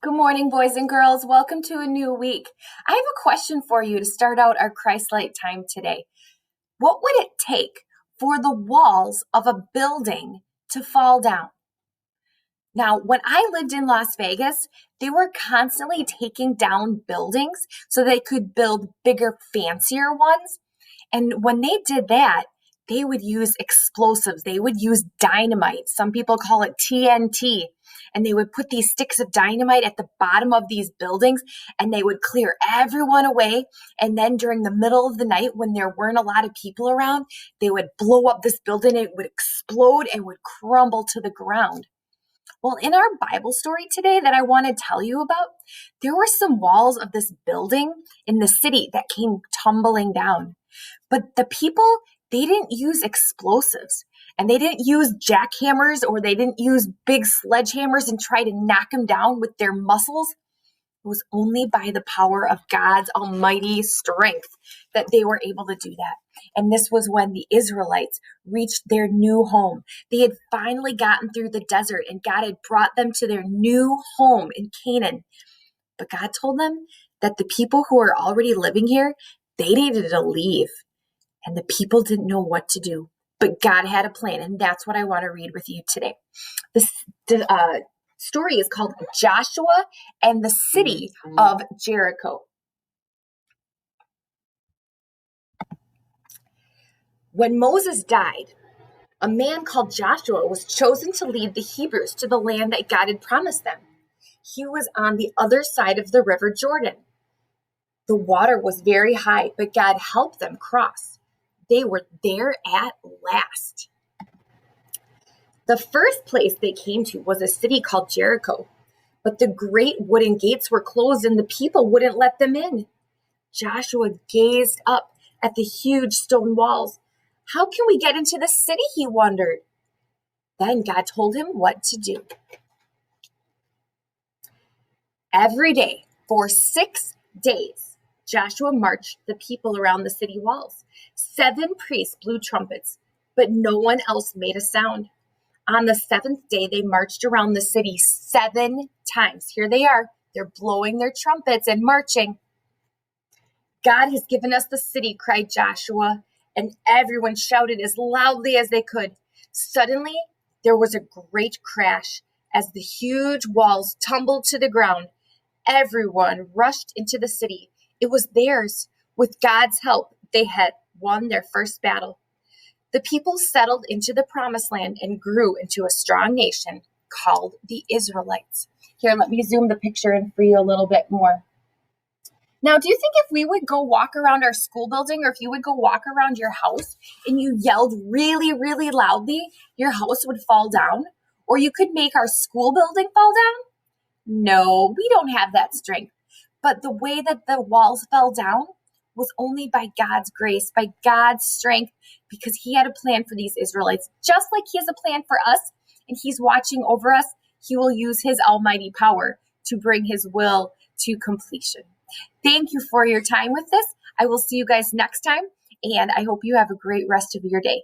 Good morning, boys and girls. Welcome to a new week. I have a question for you to start out our Christ-Light time today. What would it take for the walls of a building to fall down? Now, when I lived in Las Vegas, they were constantly taking down buildings so they could build bigger, fancier ones. And when they did that, they would use explosives. They would use dynamite. Some people call it TNT. And they would put these sticks of dynamite at the bottom of these buildings and they would clear everyone away. And then during the middle of the night, when there weren't a lot of people around, they would blow up this building. It would explode and would crumble to the ground. Well, in our Bible story today that I want to tell you about, there were some walls of this building in the city that came tumbling down. But the people, they didn't use explosives and they didn't use jackhammers or they didn't use big sledgehammers and try to knock them down with their muscles. It was only by the power of God's almighty strength that they were able to do that. And this was when the Israelites reached their new home. They had finally gotten through the desert and God had brought them to their new home in Canaan. But God told them that the people who were already living here, they needed to leave. And the people didn't know what to do. But God had a plan, and that's what I want to read with you today. This story is called Joshua and the City of Jericho. When Moses died, a man called Joshua was chosen to lead the Hebrews to the land that God had promised them. He was on the other side of the river Jordan. The water was very high, but God helped them cross. They were there at last. The first place they came to was a city called Jericho, but the great wooden gates were closed and the people wouldn't let them in. Joshua gazed up at the huge stone walls. How can we get into the city? He wondered. Then God told him what to do. Every day for 6 days, Joshua marched the people around the city walls. 7 priests blew trumpets, but no one else made a sound. On the 7th day, they marched around the city 7 times. Here they are. They're blowing their trumpets and marching. God has given us the city, cried Joshua, and everyone shouted as loudly as they could. Suddenly, there was a great crash as the huge walls tumbled to the ground. Everyone rushed into the city. It was theirs. With God's help, they had won their first battle. The people settled into the promised land and grew into a strong nation called the Israelites. Here, let me zoom the picture in for you a little bit more. Now, do you think if we would go walk around our school building or if you would go walk around your house and you yelled really, really loudly, your house would fall down? Or you could make our school building fall down? No, we don't have that strength. But the way that the walls fell down was only by God's grace, by God's strength, because he had a plan for these Israelites. Just like he has a plan for us and he's watching over us, he will use his almighty power to bring his will to completion. Thank you for your time with this. I will see you guys next time, and I hope you have a great rest of your day.